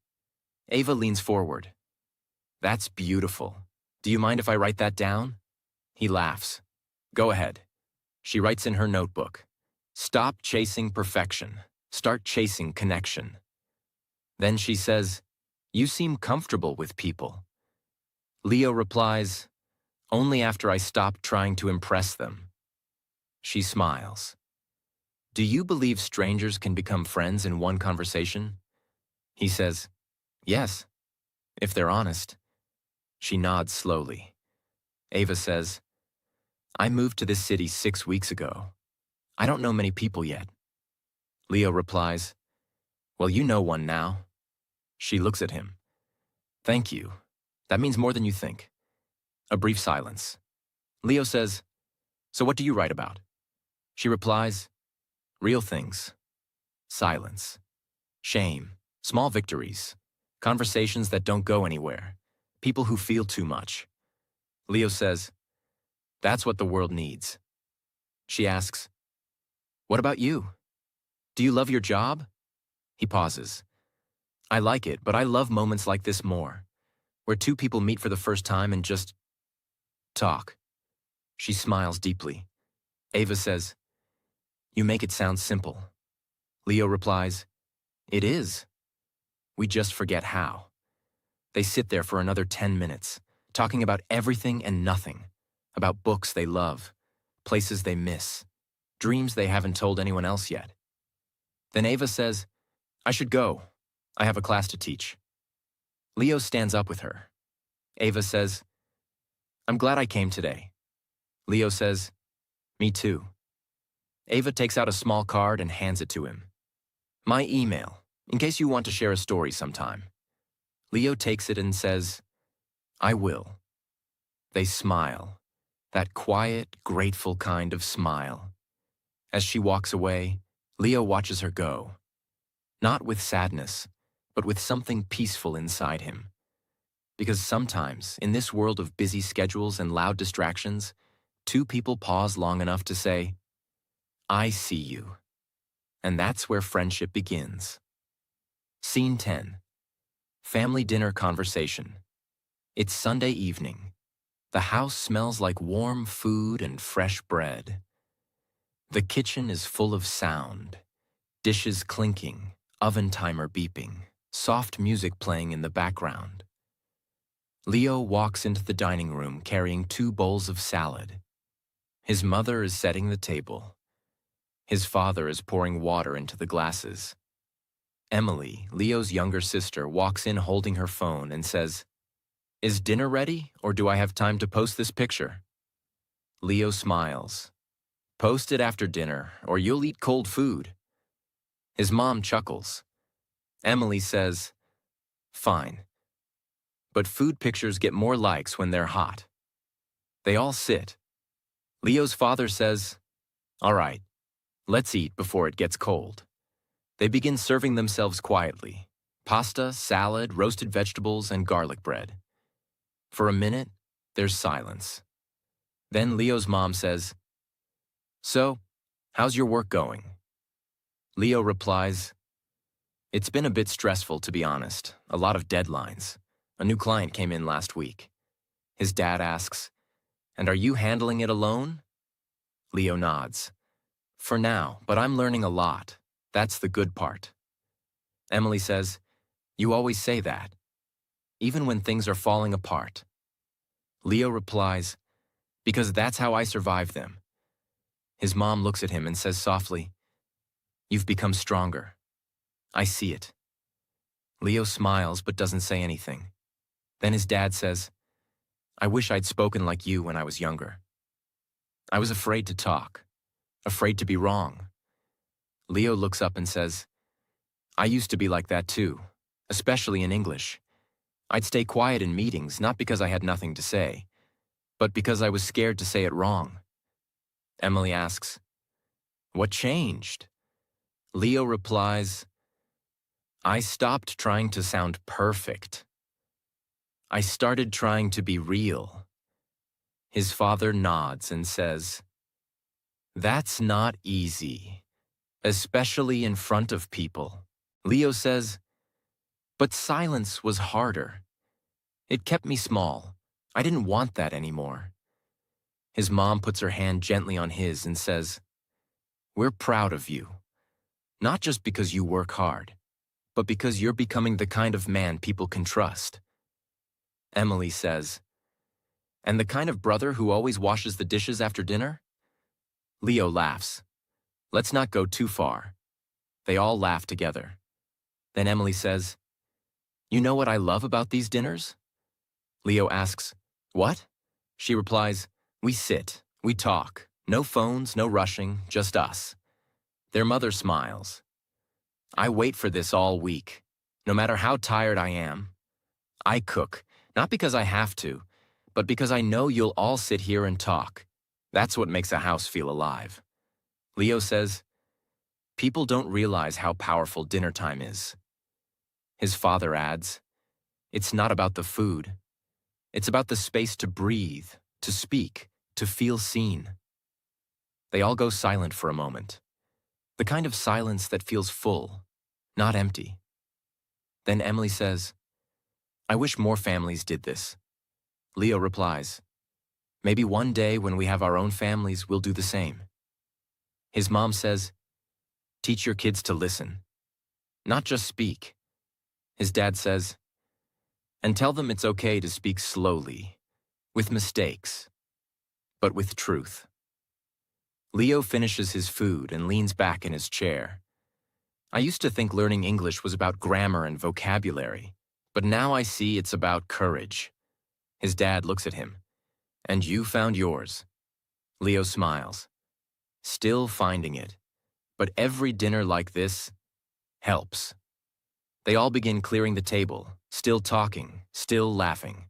Ava leans forward. "That's beautiful. Do you mind if I write that down?" He laughs. "Go ahead." She writes in her notebook, "Stop chasing perfection. Start chasing connection." Then she says, "You seem comfortable with people." Leo replies, "Only after I stopped trying to impress them." She smiles. "Do you believe strangers can become friends in one conversation?" He says, "Yes, if they're honest." She nods slowly. Ava says, "I moved to this city 6 weeks ago. I don't know many people yet." Leo replies, "Well, you know one now." She looks at him. "Thank you. That means more than you think." A brief silence. Leo says, "So what do you write about?" She replies, "Real things." Silence. Shame. Small victories. Conversations that don't go anywhere. People who feel too much. Leo says, "That's what the world needs." She asks, "What about you? Do you love your job?" He pauses. "I like it, but I love moments like this more, where two people meet for the first time and just talk." She smiles deeply. Ava says, "You make it sound simple." Leo replies, "It is. We just forget how." They sit there for another 10 minutes, talking about everything and nothing, about books they love, places they miss, dreams they haven't told anyone else yet. Then Ava says, "I should go. I have a class to teach." Leo stands up with her. Ava says, "I'm glad I came today." Leo says, "Me too." Ava takes out a small card and hands it to him. "My email, in case you want to share a story sometime." Leo takes it and says, "I will." They smile, that quiet, grateful kind of smile. As she walks away, Leo watches her go, not with sadness, but with something peaceful inside him. Because sometimes, in this world of busy schedules and loud distractions, two people pause long enough to say, "I see you." And that's where friendship begins. Scene 10. Family dinner conversation. It's Sunday evening. The house smells like warm food and fresh bread. The kitchen is full of sound, dishes clinking, oven timer beeping, soft music playing in the background. Leo walks into the dining room carrying 2 bowls of salad. His mother is setting the table. His father is pouring water into the glasses. Emily, Leo's younger sister, walks in holding her phone and says, "Is dinner ready, or do I have time to post this picture?" Leo smiles. "Post it after dinner, or you'll eat cold food." His mom chuckles. Emily says, "Fine. But food pictures get more likes when they're hot." They all sit. Leo's father says, "All right, let's eat before it gets cold." They begin serving themselves quietly: pasta, salad, roasted vegetables, and garlic bread. For a minute, there's silence. Then Leo's mom says, "So, how's your work going?" Leo replies, "It's been a bit stressful, to be honest. A lot of deadlines. A new client came in last week." His dad asks, "And are you handling it alone?" Leo nods. "For now, but I'm learning a lot. That's the good part." Emily says, "You always say that, even when things are falling apart." Leo replies, "Because that's how I survive them." His mom looks at him and says softly, "You've become stronger. I see it." Leo smiles but doesn't say anything. Then his dad says, "I wish I'd spoken like you when I was younger. I was afraid to talk, afraid to be wrong." Leo looks up and says, "I used to be like that too, especially in English. I'd stay quiet in meetings, not because I had nothing to say, but because I was scared to say it wrong." Emily asks, "What changed?" Leo replies, "I stopped trying to sound perfect. I started trying to be real." His father nods and says, "That's not easy, especially in front of people." Leo says, "But silence was harder. It kept me small. I didn't want that anymore." His mom puts her hand gently on his and says, "We're proud of you, not just because you work hard, but because you're becoming the kind of man people can trust." Emily says, "And the kind of brother who always washes the dishes after dinner?" Leo laughs. "Let's not go too far." They all laugh together. Then Emily says, "You know what I love about these dinners?" Leo asks, "What?" She replies, "We sit, we talk. No phones, no rushing, just us." Their mother smiles. "I wait for this all week. No matter how tired I am. I cook, not because I have to, but because I know you'll all sit here and talk. That's what makes a house feel alive." Leo says, "People don't realize how powerful dinner time is." His father adds, "It's not about the food. It's about the space to breathe, to speak, to feel seen." They all go silent for a moment. The kind of silence that feels full, not empty. Then Emily says, "I wish more families did this." Leo replies, "Maybe one day when we have our own families, we'll do the same." His mom says, "Teach your kids to listen, not just speak." His dad says, "And tell them it's okay to speak slowly, with mistakes, but with truth." Leo finishes his food and leans back in his chair. "I used to think learning English was about grammar and vocabulary, but now I see it's about courage." His dad looks at him. "And you found yours." Leo smiles. "Still finding it, but every dinner like this helps." They all begin clearing the table, still talking, still laughing.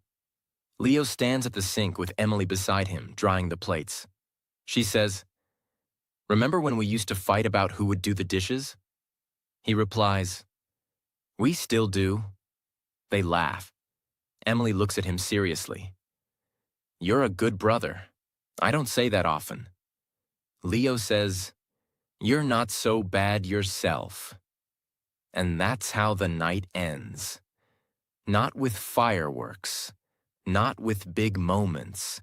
Leo stands at the sink with Emily beside him, drying the plates. She says, Remember when we used to fight about who would do the dishes? He replies, we still do. They laugh. Emily looks at him seriously. You're a good brother. I don't say that often. Leo says, you're not so bad yourself. And that's how the night ends. Not with fireworks, not with big moments,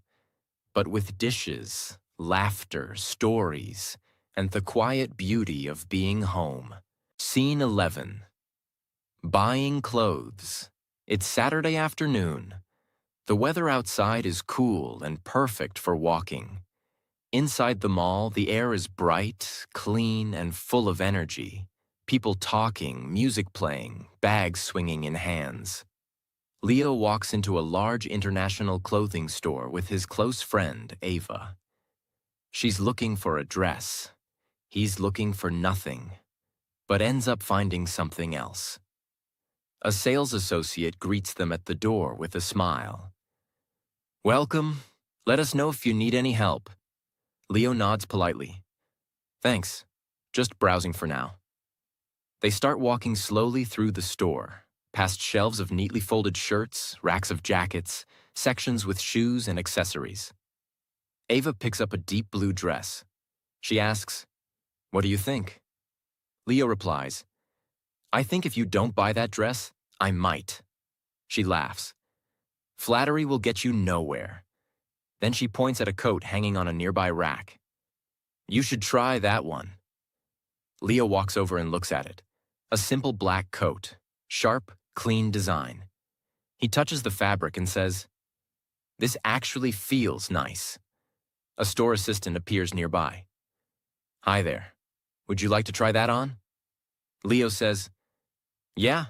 but with dishes, laughter, stories, and the quiet beauty of being home. Scene 11. Buying clothes. It's Saturday afternoon. The weather outside is cool and perfect for walking. Inside the mall, the air is bright, clean, and full of energy. People talking, music playing, bags swinging in hands. Leo walks into a large international clothing store with his close friend, Ava. She's looking for a dress. He's looking for nothing, but ends up finding something else. A sales associate greets them at the door with a smile. Welcome. Let us know if you need any help. Leo nods politely. Thanks. Just browsing for now. They start walking slowly through the store, past shelves of neatly folded shirts, racks of jackets, sections with shoes and accessories. Ava picks up a deep blue dress. She asks, what do you think? Leo replies, I think if you don't buy that dress, I might. She laughs. Flattery will get you nowhere. Then she points at a coat hanging on a nearby rack. You should try that one. Leo walks over and looks at it. A simple black coat, sharp, clean design. He touches the fabric and says, this actually feels nice. A store assistant appears nearby. Hi there. Would you like to try that on? Leo says, yeah.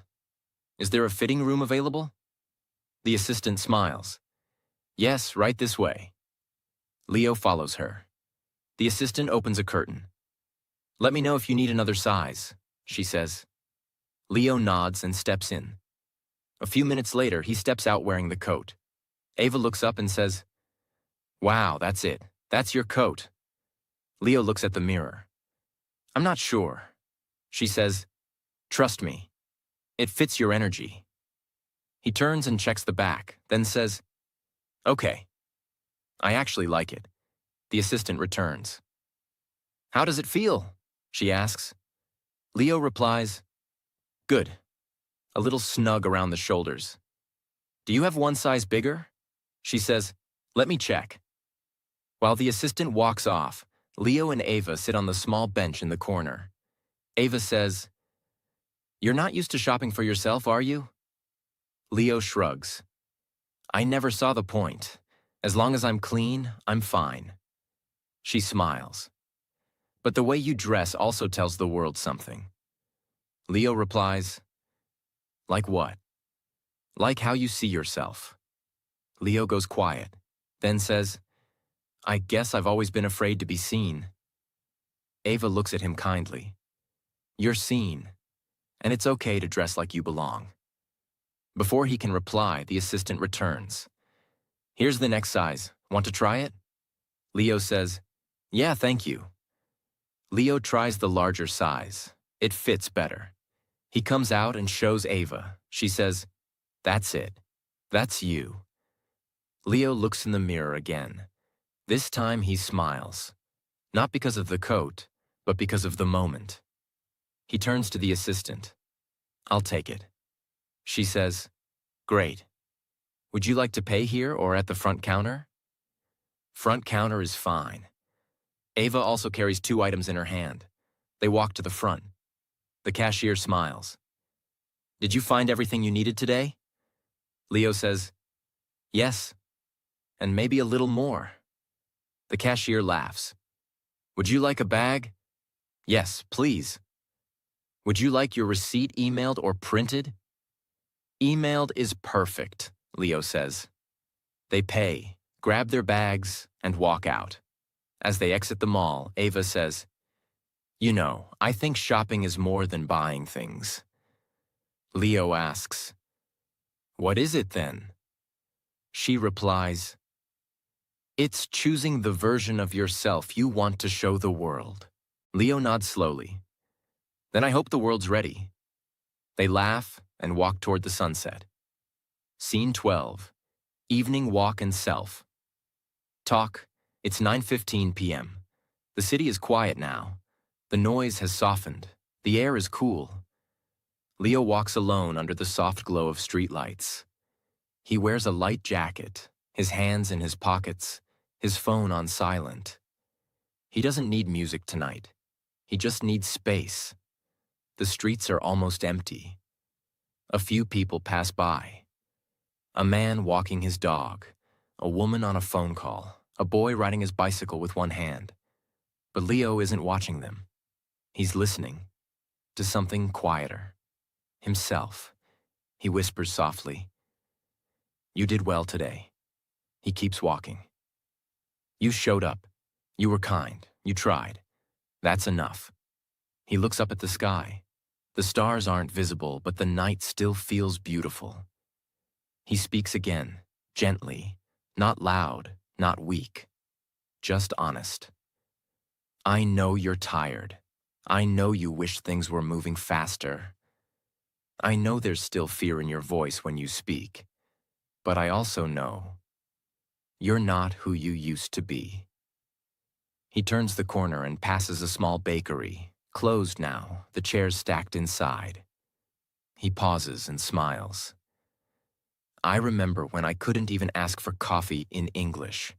Is there a fitting room available? The assistant smiles. Yes, right this way. Leo follows her. The assistant opens a curtain. Let me know if you need another size, she says. Leo nods and steps in. A few minutes later, he steps out wearing the coat. Ava looks up and says, wow, that's it. That's your coat. Leo looks at the mirror. I'm not sure. She says, trust me. It fits your energy. He turns and checks the back, then says, okay. I actually like it. The assistant returns. How does it feel? She asks. Leo replies, good. A little snug around the shoulders. Do you have one size bigger? She says, let me check. While the assistant walks off, Leo and Ava sit on the small bench in the corner. Ava says, you're not used to shopping for yourself, are you? Leo shrugs. I never saw the point. As long as I'm clean, I'm fine. She smiles. But the way you dress also tells the world something. Leo replies, like what? Like how you see yourself. Leo goes quiet, then says, I guess I've always been afraid to be seen. Ava looks at him kindly. You're seen, and it's okay to dress like you belong. Before he can reply, the assistant returns. Here's the next size. Want to try it? Leo says, yeah, thank you. Leo tries the larger size. It fits better. He comes out and shows Ava. She says, that's it. That's you. Leo looks in the mirror again. This time he smiles. Not because of the coat, but because of the moment. He turns to the assistant. I'll take it. She says, great. Would you like to pay here or at the front counter? Front counter is fine. Ava also carries 2 items in her hand. They walk to the front. The cashier smiles. Did you find everything you needed today? Leo says, yes, and maybe a little more. The cashier laughs. Would you like a bag? Yes, please. Would you like your receipt emailed or printed? Emailed is perfect, Leo says. They pay, grab their bags, and walk out. As they exit the mall, Ava says, you know, I think shopping is more than buying things. Leo asks, what is it then? She replies, It's choosing the version of yourself you want to show the world. Leo nods slowly. Then I hope the world's ready. They laugh and walk toward the sunset. Scene 12. Evening walk and self. Talk. It's 9:15 p.m. The city is quiet now. The noise has softened. The air is cool. Leo walks alone under the soft glow of streetlights. He wears a light jacket, his hands in his pockets, his phone on silent. He doesn't need music tonight. He just needs space. The streets are almost empty. A few people pass by. A man walking his dog, a woman on a phone call, a boy riding his bicycle with one hand. But Leo isn't watching them. He's listening to something quieter. Himself. He whispers softly, "You did well today." He keeps walking. "You showed up. You were kind. You tried. That's enough." He looks up at the sky. The stars aren't visible, but the night still feels beautiful. He speaks again, gently, not loud, not weak, just honest. "I know you're tired. I know you wish things were moving faster. I know there's still fear in your voice when you speak, but I also know you're not who you used to be." He turns the corner and passes a small bakery, closed now, the chairs stacked inside. He pauses and smiles. "I remember when I couldn't even ask for coffee in English.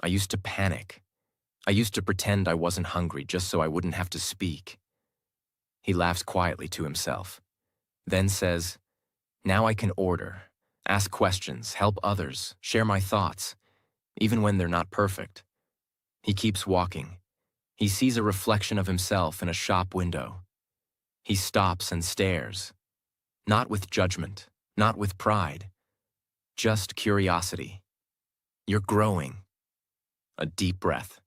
I used to panic. I used to pretend I wasn't hungry just so I wouldn't have to speak." He laughs quietly to himself, then says, "Now I can order, ask questions, help others, share my thoughts, even when they're not perfect." He keeps walking. He sees a reflection of himself in a shop window. He stops and stares, not with judgment, not with pride, just curiosity. "You're growing." A deep breath.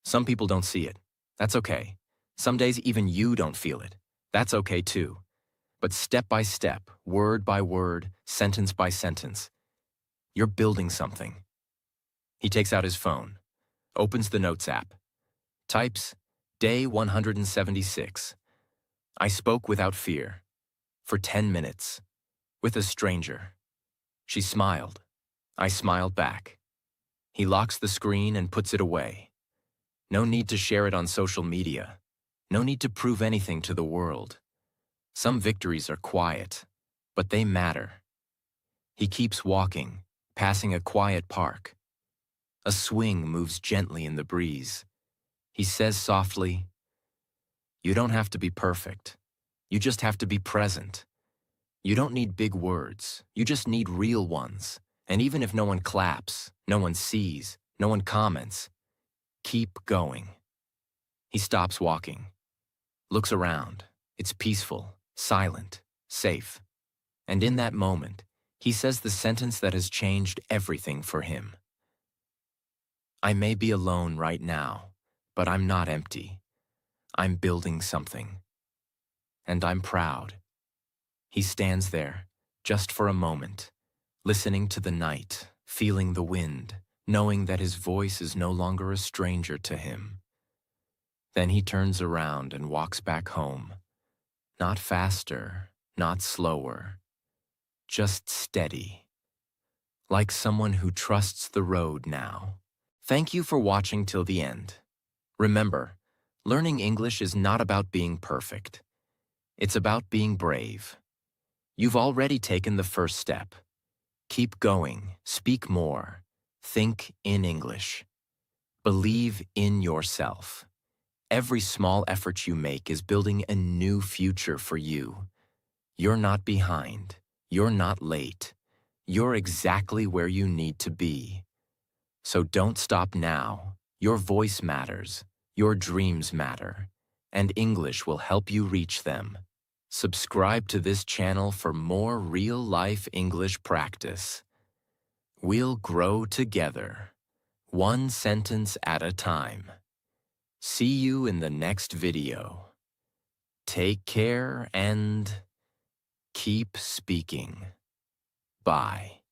Some people don't see it. That's okay. Some days even you don't feel it. That's okay too. But step by step, word by word, sentence by sentence, you're building something. He takes out his phone, opens the Notes app, types, "Day 176. I spoke without fear. For 10 minutes. With a stranger. She smiled. I smiled back." He locks the screen and puts it away. No need to share it on social media. No need to prove anything to the world. Some victories are quiet, but they matter. He keeps walking, passing a quiet park. A swing moves gently in the breeze. He says softly, "You don't have to be perfect. You just have to be present. You don't need big words. You just need real ones. And even if no one claps, no one sees, no one comments, keep going." He stops walking, looks around. It's peaceful, silent, safe. And in that moment, he says the sentence that has changed everything for him. "I may be alone right now, but I'm not empty. I'm building something. And I'm proud." He stands there, just for a moment, listening to the night, feeling the wind, knowing that his voice is no longer a stranger to him. Then he turns around and walks back home. Not faster, not slower, just steady. Like someone who trusts the road now. Thank you for watching till the end. Remember, learning English is not about being perfect. It's about being brave. You've already taken the first step. Keep going, speak more, think in English. Believe in yourself. Every small effort you make is building a new future for you. You're not behind. You're not late. You're exactly where you need to be. So don't stop now. Your voice matters. Your dreams matter. And English will help you reach them. Subscribe to this channel for more real-life English practice. We'll grow together, one sentence at a time. See you in the next video. Take care and keep speaking. Bye.